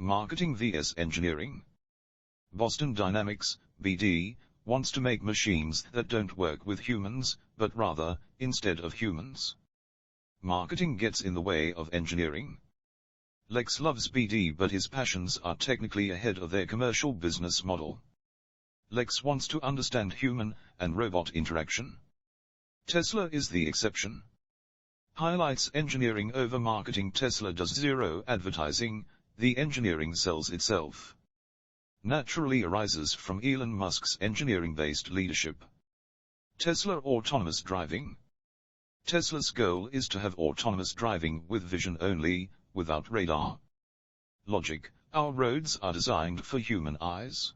Marketing vs. Engineering. Boston Dynamics, BD, wants to make machines that don't work with humans, but rather, instead of humans. Marketing gets in the way of engineering. Lex loves BD, but his passions are technically ahead of their commercial business model. Lex wants to understand human and robot interaction. Tesla is the exception. Highlights engineering over marketing. Tesla does zero advertising, the engineering sells itself. Naturally arises from Elon Musk's engineering-based leadership. Tesla autonomous driving. Tesla's goal is to have autonomous driving with vision only, without radar. Logic, our roads are designed for human eyes.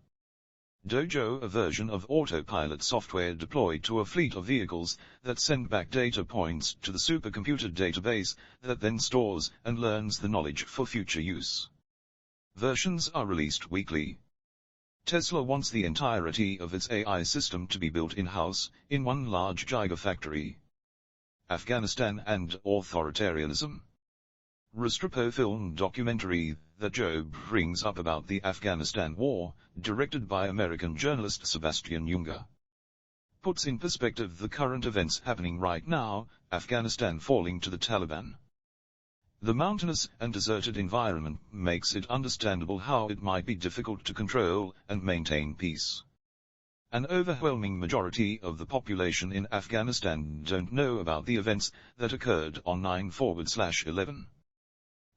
Dojo, a version of autopilot software deployed to a fleet of vehicles that send back data points to the supercomputer database that then stores and learns the knowledge for future use. Versions are released weekly. Tesla wants the entirety of its AI system to be built in-house, in one large gigafactory. Afghanistan and authoritarianism. Restrepo film documentary that Joe brings up about the Afghanistan war, directed by American journalist Sebastian Junger, puts in perspective the current events happening right now, Afghanistan falling to the Taliban. The mountainous and deserted environment makes it understandable how it might be difficult to control and maintain peace. An overwhelming majority of the population in Afghanistan don't know about the events that occurred on 9/11.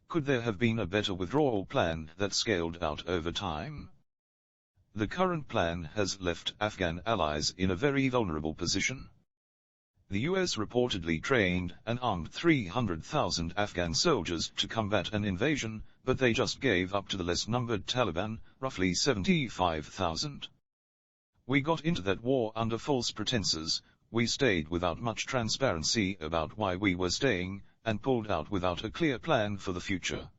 Could there have been a better withdrawal plan that scaled out over time? The current plan has left Afghan allies in a very vulnerable position. The US reportedly trained and armed 300,000 Afghan soldiers to combat an invasion, but they just gave up to the less-numbered Taliban, roughly 75,000. We got into that war under false pretenses, we stayed without much transparency about why we were staying, and pulled out without a clear plan for the future.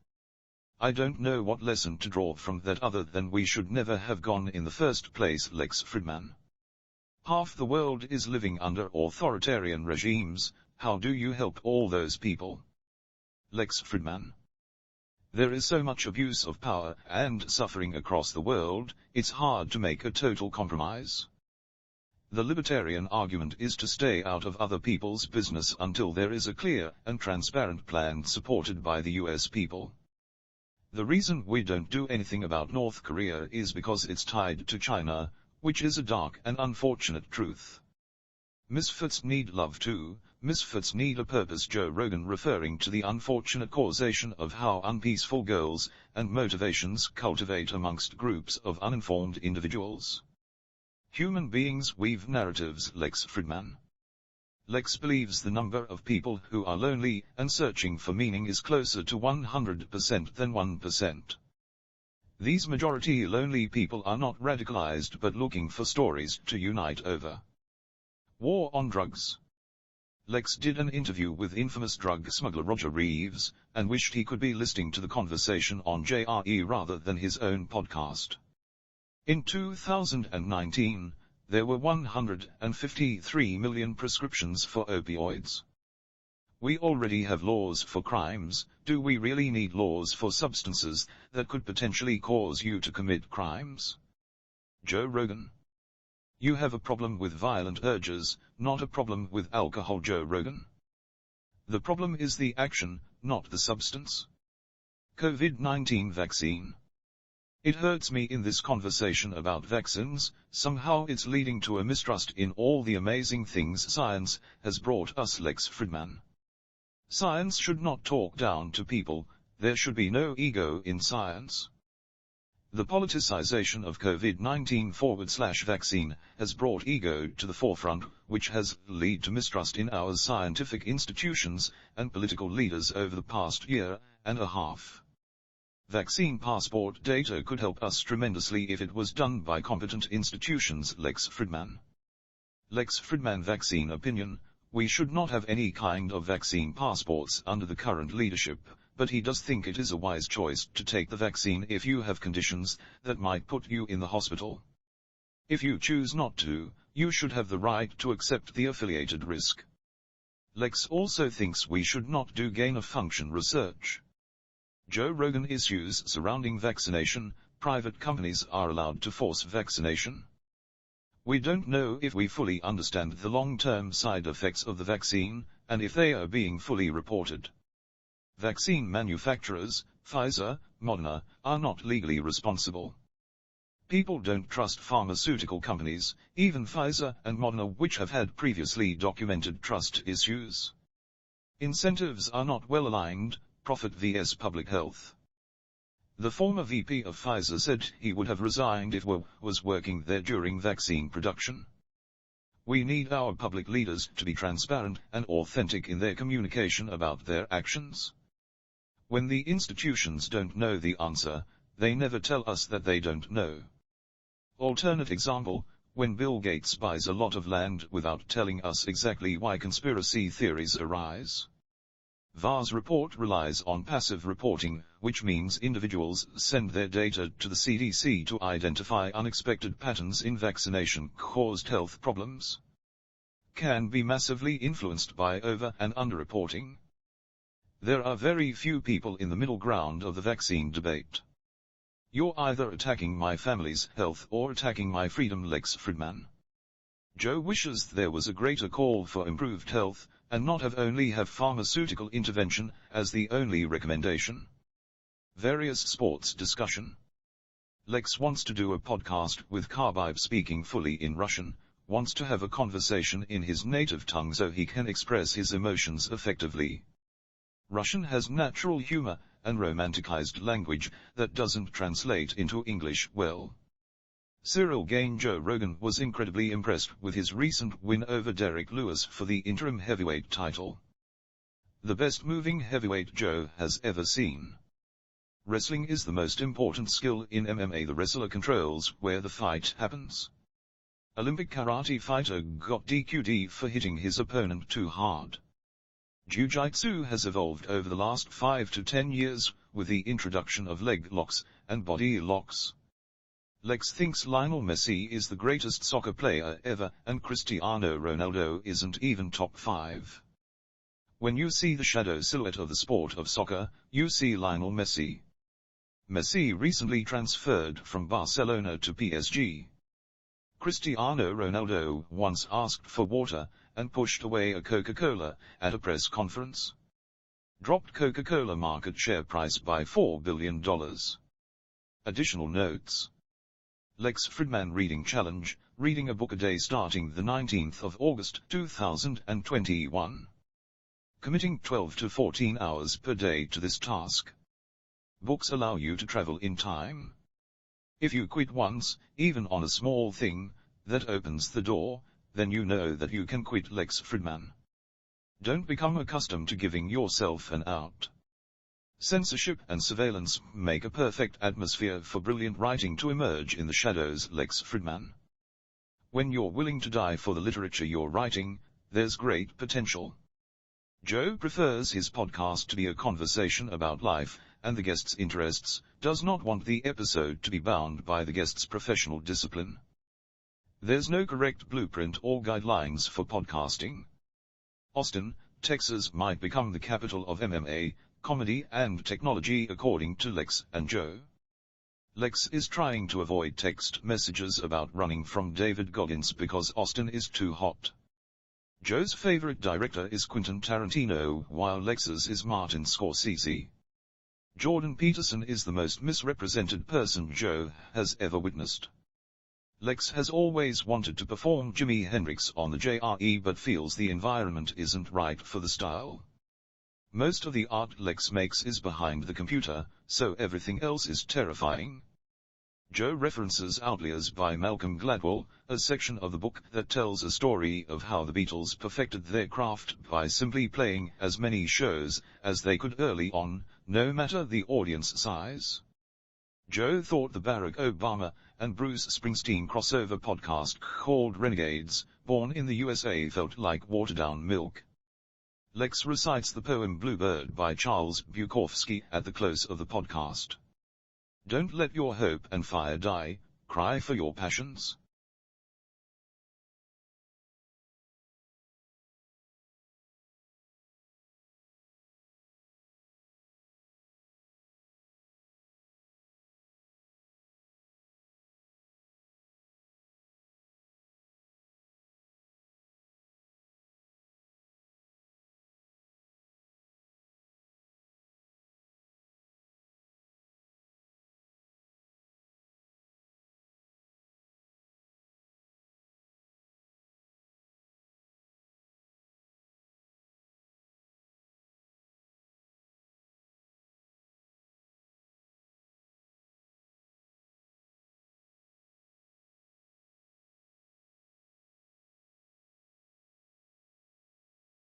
I don't know what lesson to draw from that other than we should never have gone in the first place. Lex Fridman. Half the world is living under authoritarian regimes, how do you help all those people? Lex Fridman. There is so much abuse of power and suffering across the world, it's hard to make a total compromise. The libertarian argument is to stay out of other people's business until there is a clear and transparent plan supported by the US people. The reason we don't do anything about North Korea is because it's tied to China, which is a dark and unfortunate truth. Misfits need love too, misfits need a purpose. Joe Rogan referring to the unfortunate causation of how unpeaceful goals and motivations cultivate amongst groups of uninformed individuals. Human beings weave narratives. Lex Fridman. Lex believes the number of people who are lonely and searching for meaning is closer to 100% than 1%. These majority lonely people are not radicalized but looking for stories to unite over. War on drugs. Lex did an interview with infamous drug smuggler Roger Reeves, and wished he could be listening to the conversation on JRE rather than his own podcast. In 2019, there were 153 million prescriptions for opioids. We already have laws for crimes, do we really need laws for substances that could potentially cause you to commit crimes? Joe Rogan. You have a problem with violent urges, not a problem with alcohol. Joe Rogan. The problem is the action, not the substance. COVID-19 vaccine. It hurts me in this conversation about vaccines, somehow it's leading to a mistrust in all the amazing things science has brought us. Lex Fridman. Science should not talk down to people, there should be no ego in science. The politicization of COVID-19/vaccine has brought ego to the forefront, which has led to mistrust in our scientific institutions and political leaders over the past year and a half. Vaccine passport data could help us tremendously if it was done by competent institutions. Lex Fridman. Lex Fridman. Vaccine opinion. We should not have any kind of vaccine passports under the current leadership, but he does think it is a wise choice to take the vaccine if you have conditions that might put you in the hospital. If you choose not to, you should have the right to accept the affiliated risk. Lex also thinks we should not do gain-of-function research. Joe Rogan issues surrounding vaccination. Private companies are allowed to force vaccination. We don't know if we fully understand the long-term side effects of the vaccine, and if they are being fully reported. Vaccine manufacturers, Pfizer, Moderna, are not legally responsible. People don't trust pharmaceutical companies, even Pfizer and Moderna, which have had previously documented trust issues. Incentives are not well aligned, profit vs public health. The former VP of Pfizer said he would have resigned if was working there during vaccine production. We need our public leaders to be transparent and authentic in their communication about their actions. When the institutions don't know the answer, they never tell us that they don't know. Alternate example, when Bill Gates buys a lot of land without telling us exactly why conspiracy theories arise. VAR's report relies on passive reporting, which means individuals send their data to the CDC to identify unexpected patterns in vaccination-caused health problems. Can be massively influenced by over- and underreporting. There are very few people in the middle ground of the vaccine debate. You're either attacking my family's health or attacking my freedom. Lex Fridman. Joe wishes there was a greater call for improved health, and not have pharmaceutical intervention as the only recommendation. Various sports discussion. Lex wants to do a podcast with Khabib speaking fully in Russian, wants to have a conversation in his native tongue so he can express his emotions effectively. Russian has natural humor and romanticized language that doesn't translate into English well. Cyril Gain. Joe Rogan was incredibly impressed with his recent win over Derek Lewis for the interim heavyweight title. The best moving heavyweight Joe has ever seen. Wrestling is the most important skill in MMA. The wrestler controls where the fight happens. Olympic karate fighter got DQ'd for hitting his opponent too hard. Jiu-jitsu has evolved over the last 5 to 10 years, with the introduction of leg locks and body locks. Lex thinks Lionel Messi is the greatest soccer player ever, and Cristiano Ronaldo isn't even top 5. When you see the shadow silhouette of the sport of soccer, you see Lionel Messi. Messi recently transferred from Barcelona to PSG. Cristiano Ronaldo once asked for water, and pushed away a Coca-Cola at a press conference. Dropped Coca-Cola market share price by $4 billion. Additional notes. Lex Fridman Reading Challenge, reading a book a day starting the 19th of August 2021. Committing 12 to 14 hours per day to this task. Books allow you to travel in time. If you quit once, even on a small thing, that opens the door, then you know that you can quit. Lex Fridman. Don't become accustomed to giving yourself an out. Censorship and surveillance make a perfect atmosphere for brilliant writing to emerge in the shadows. Lex Fridman. When you're willing to die for the literature you're writing, there's great potential. Joe prefers his podcast to be a conversation about life and the guest's interests, does not want the episode to be bound by the guest's professional discipline. There's no correct blueprint or guidelines for podcasting. Austin, Texas might become the capital of MMA, comedy and technology according to Lex and Joe. Lex is trying to avoid text messages about running from David Goggins because Austin is too hot. Joe's favorite director is Quentin Tarantino, while Lex's is Martin Scorsese. Jordan Peterson is the most misrepresented person Joe has ever witnessed. Lex has always wanted to perform Jimi Hendrix on the JRE but feels the environment isn't right for the style. Most of the art Lex makes is behind the computer, so everything else is terrifying. Joe references Outliers by Malcolm Gladwell, a section of the book that tells a story of how the Beatles perfected their craft by simply playing as many shows as they could early on, no matter the audience size. Joe thought the Barack Obama and Bruce Springsteen crossover podcast called Renegades, Born in the USA felt like watered-down milk. Lex recites the poem Bluebird by Charles Bukowski at the close of the podcast. Don't let your hope and fire die, cry for your passions.